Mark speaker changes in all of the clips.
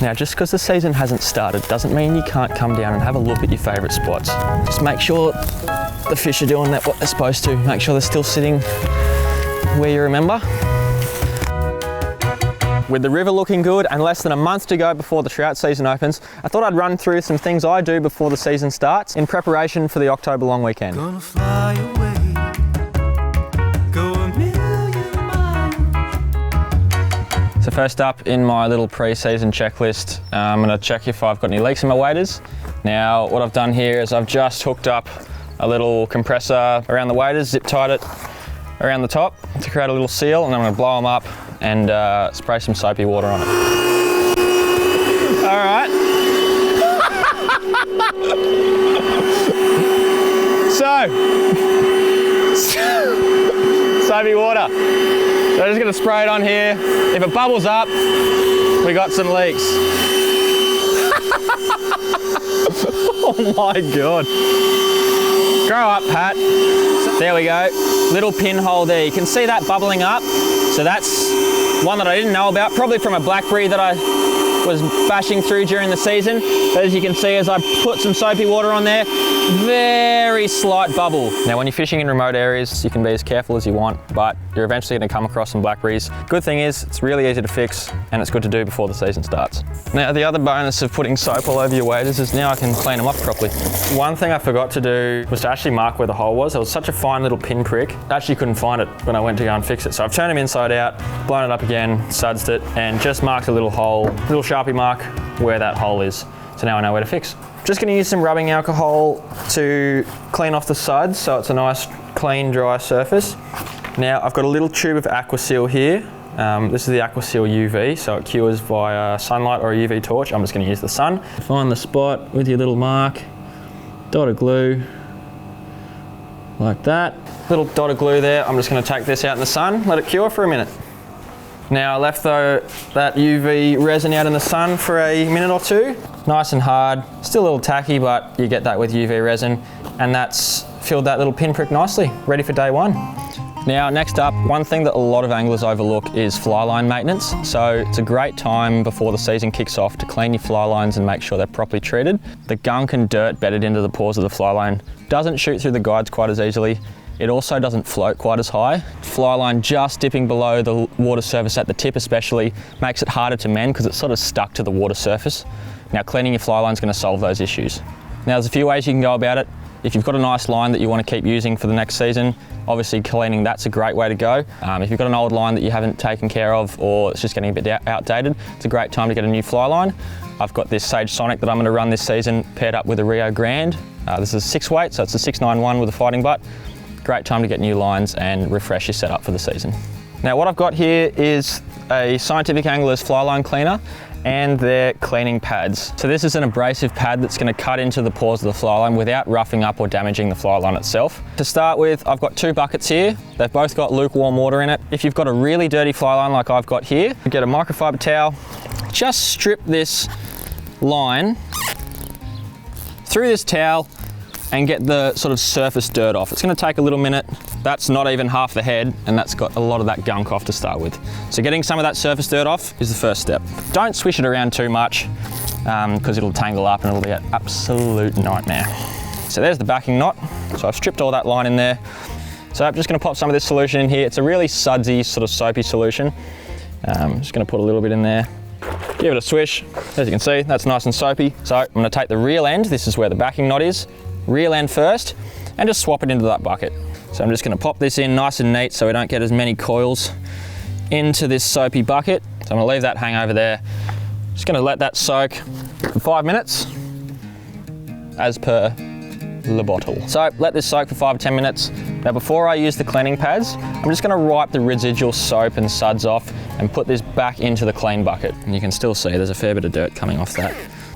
Speaker 1: Now, just because the season hasn't started doesn't mean you can't come down and have a look at your favourite spots. Just make sure the fish are doing what they're supposed to. Make sure they're still sitting where you remember. With the river looking good and less than a month to go before the trout season opens, I thought I'd run through some things I do before the season starts in preparation for the October long weekend.
Speaker 2: Gonna fly away, go a million miles.
Speaker 1: So first up in my little pre-season checklist, I'm going to check if I've got any leaks in my waders. Now what I've done here is I've just hooked up a little compressor around the waders, zip tied it around the top to create a little seal, and I'm going to blow them up and spray some soapy water on it. All right. Soapy water. So I'm just going to spray it on here. If it bubbles up, we got some leaks. Oh my God. Grow up, Pat. There we go. Little pinhole there. You can see that bubbling up. So that's one that I didn't know about, probably from a blackberry that I was bashing through during the season. But as you can see, as I put some soapy water on there, very slight bubble. Now when you're fishing in remote areas, you can be as careful as you want, but you're eventually going to come across some blackberries. Good thing is, it's really easy to fix and it's good to do before the season starts. Now the other bonus of putting soap all over your waders is now I can clean them up properly. One thing I forgot to do was to actually mark where the hole was. It was such a fine little pinprick. I actually couldn't find it when I went to go and fix it. So I've turned them inside out, blown it up again, sudsed it, and just marked a little hole, little Sharpie mark where that hole is. So now I know where to fix. Just going to use some rubbing alcohol to clean off the suds so it's a nice, clean, dry surface. Now I've got a little tube of Aquaseal here. This is the Aquaseal UV, so it cures via sunlight or a UV torch. I'm just going to use the sun. Find the spot with your little mark, dot of glue, like that. Little dot of glue there. I'm just going to take this out in the sun, let it cure for a minute. Now I left that UV resin out in the sun for a minute or two. Nice and hard, still a little tacky, but you get that with UV resin, and that's filled that little pinprick nicely, ready for day one. Now next up, one thing that a lot of anglers overlook is fly line maintenance. So it's a great time before the season kicks off to clean your fly lines and make sure they're properly treated. The gunk and dirt bedded into the pores of the fly line doesn't shoot through the guides quite as easily. It also doesn't float quite as high. Fly line just dipping below the water surface at the tip especially makes it harder to mend because it's sort of stuck to the water surface. Now cleaning your fly line is going to solve those issues. Now there's a few ways you can go about it. If you've got a nice line that you want to keep using for the next season, obviously cleaning that's a great way to go. If you've got an old line that you haven't taken care of or it's just getting a bit outdated, it's a great time to get a new fly line. I've got this Sage Sonic that I'm going to run this season paired up with a Rio Grande. This is a 6 weight, so it's a 691 with a fighting butt. Great time to get new lines and refresh your setup for the season. Now what I've got here is a Scientific Angler's fly line cleaner and their cleaning pads. So this is an abrasive pad that's going to cut into the pores of the fly line without roughing up or damaging the fly line itself. To start with, I've got 2 buckets here. They've both got lukewarm water in it. If you've got a really dirty fly line like I've got here, get a microfiber towel, just strip this line through this towel and get the sort of surface dirt off. It's going to take a little minute. That's not even half the head, and that's got a lot of that gunk off to start with. So getting some of that surface dirt off is the first step. Don't swish it around too much because it'll tangle up and it'll be an absolute nightmare. So there's the backing knot. So I've stripped all that line in there. So I'm just going to pop some of this solution in here. It's a really sudsy, sort of soapy solution. I'm just going to put a little bit in there. Give it a swish. As you can see, that's nice and soapy. So I'm going to take the reel end. This is where the backing knot is. Reel end first, and just swap it into that bucket. So I'm just going to pop this in nice and neat so we don't get as many coils into this soapy bucket. So I'm going to leave that hang over there. Just going to let that soak for 5 minutes as per the bottle. So let this soak for 5 or 10 minutes. Now before I use the cleaning pads, I'm just going to wipe the residual soap and suds off and put this back into the clean bucket. And you can still see there's a fair bit of dirt coming off that.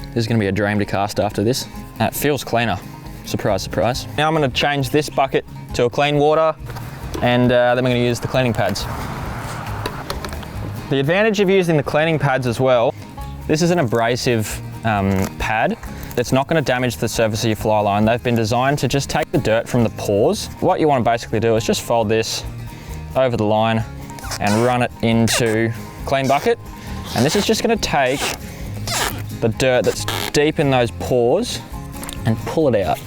Speaker 1: This is going to be a dream to cast after this. And it feels cleaner. Surprise, surprise. Now I'm going to change this bucket to a clean water and then we're going to use the cleaning pads. The advantage of using the cleaning pads as well, this is an abrasive pad. It's not going to damage the surface of your fly line. They've been designed to just take the dirt from the pores. What you want to basically do is just fold this over the line and run it into clean bucket. And this is just going to take the dirt that's deep in those pores and pull it out.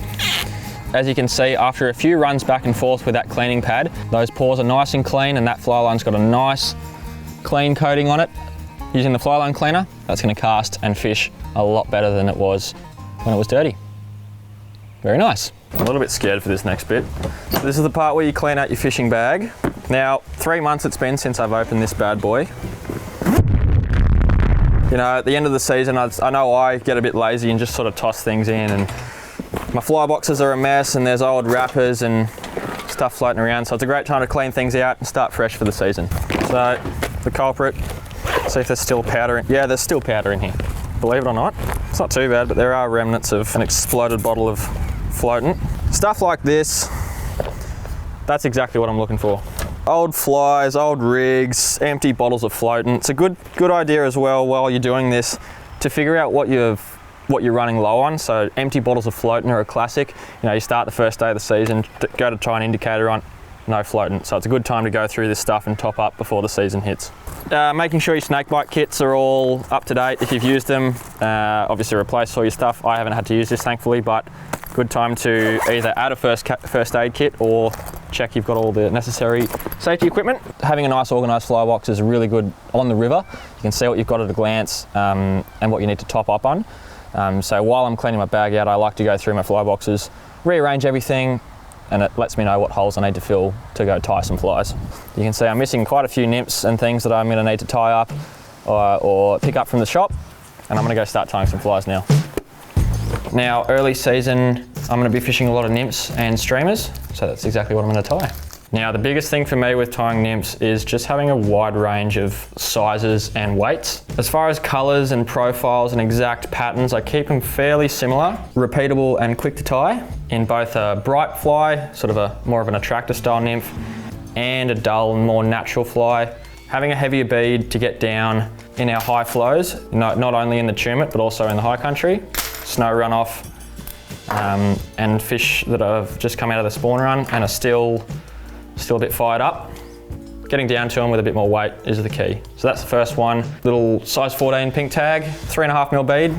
Speaker 1: As you can see, after a few runs back and forth with that cleaning pad, those pores are nice and clean and that fly line's got a nice clean coating on it. Using the fly line cleaner, that's going to cast and fish a lot better than it was when it was dirty. Very nice. I'm a little bit scared for this next bit. This is the part where you clean out your fishing bag. Now, 3 months it's been since I've opened this bad boy. You know, at the end of the season, I know I get a bit lazy and just sort of toss things in, and my fly boxes are a mess and there's old wrappers and stuff floating around, so it's a great time to clean things out and start fresh for the season. So, the culprit, see if there's still powder in. Yeah, there's still powder in here, believe it or not. It's not too bad, but there are remnants of an exploded bottle of floatant. Stuff like this, that's exactly what I'm looking for. Old flies, old rigs, empty bottles of floatant. It's a good idea as well while you're doing this to figure out what you're running low on. So empty bottles of floatant are a classic. You know, you start the first day of the season, go to try an indicator on, no floatant. So it's a good time to go through this stuff and top up before the season hits. Making sure your snakebite kits are all up to date if you've used them. Obviously replace all your stuff. I haven't had to use this thankfully, but good time to either add a first aid kit or check you've got all the necessary safety equipment. Having a nice organised fly box is really good on the river. You can see what you've got at a glance and what you need to top up on. So while I'm cleaning my bag out, I like to go through my fly boxes, rearrange everything, and it lets me know what holes I need to fill to go tie some flies. You can see I'm missing quite a few nymphs and things that I'm going to need to tie up or pick up from the shop, and I'm going to go start tying some flies now. Now, early season, I'm going to be fishing a lot of nymphs and streamers, so that's exactly what I'm going to tie. Now, the biggest thing for me with tying nymphs is just having a wide range of sizes and weights. As far as colours and profiles and exact patterns, I keep them fairly similar, repeatable and quick to tie in both a bright fly, sort of a more of an attractor style nymph, and a dull, more natural fly. Having a heavier bead to get down in our high flows, not only in the tumut, but also in the high country, snow runoff, and fish that have just come out of the spawn run and are still a bit fired up. Getting down to them with a bit more weight is the key. So that's the first one. Little size 14 pink tag, 3.5mm bead.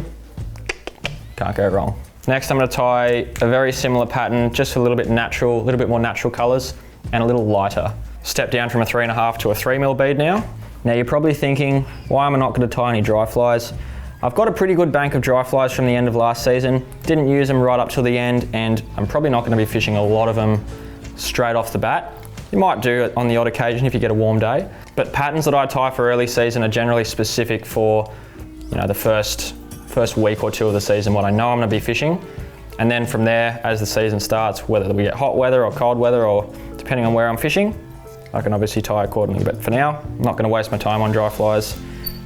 Speaker 1: Can't go wrong. Next, I'm going to tie a very similar pattern, just a little bit natural, a little bit more natural colours and a little lighter. Step down from a 3.5 to a 3mm bead now. Now you're probably thinking, why am I not going to tie any dry flies? I've got a pretty good bank of dry flies from the end of last season. Didn't use them right up till the end, and I'm probably not going to be fishing a lot of them straight off the bat. You might do it on the odd occasion if you get a warm day, but patterns that I tie for early season are generally specific for, you know, the first week or two of the season, what I know I'm going to be fishing. And then from there, as the season starts, whether we get hot weather or cold weather, or depending on where I'm fishing, I can obviously tie accordingly. But for now, I'm not going to waste my time on dry flies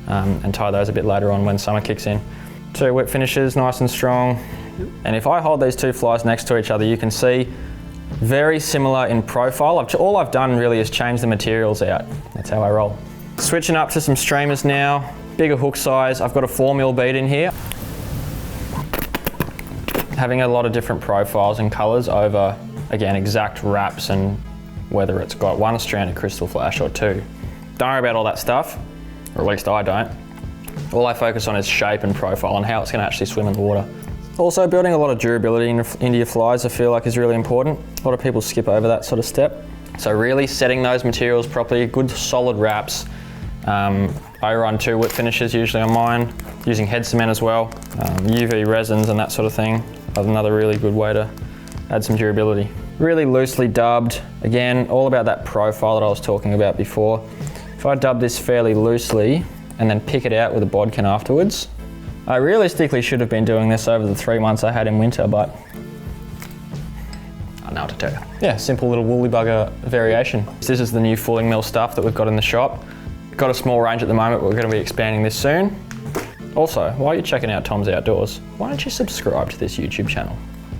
Speaker 1: and tie those a bit later on when summer kicks in. 2 whip finishes, nice and strong. And if I hold these 2 flies next to each other, you can see very similar in profile. All I've done really is change the materials out. That's how I roll. Switching up to some streamers now, bigger hook size. I've got a 4mm bead in here. Having a lot of different profiles and colours over, again, exact wraps and whether it's got 1 stranded crystal flash or 2. Don't worry about all that stuff, or at least I don't. All I focus on is shape and profile and how it's going to actually swim in the water. Also, building a lot of durability into your flies I feel like is really important. A lot of people skip over that sort of step. So really setting those materials properly, good solid wraps. I run 2 whip finishes usually on mine, using head cement as well. UV resins and that sort of thing. Another really good way to add some durability. Really loosely dubbed. Again, all about that profile that I was talking about before. If I dub this fairly loosely and then pick it out with a bodkin afterwards, I realistically should have been doing this over the 3 months I had in winter, but I know what to tell you. Yeah, simple little woolly bugger variation. This is the new Fulling Mill stuff that we've got in the shop. Got a small range at the moment, but we're going to be expanding this soon. Also, while you're checking out Tom's Outdoors, why don't you subscribe to this YouTube channel?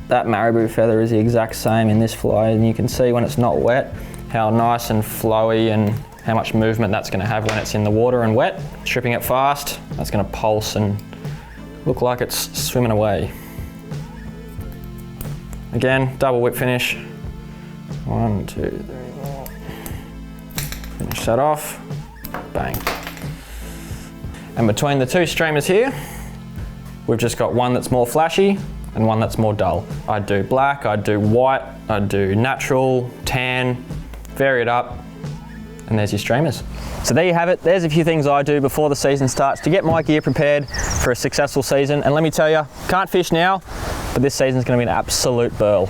Speaker 1: That marabou feather is the exact same in this fly, and you can see when it's not wet how nice and flowy and how much movement that's going to have when it's in the water and wet. Stripping it fast, that's going to pulse and look like it's swimming away. Again, double whip finish. 1, 2, 3, 4. Finish that off. Bang. And between the 2 streamers here, we've just got one that's more flashy and one that's more dull. I'd do black, I'd do white, I'd do natural, tan, vary it up, and there's your streamers. So there you have it. There's a few things I do before the season starts to get my gear prepared for a successful season. And let me tell you, can't fish now, but this season's gonna be an absolute burl.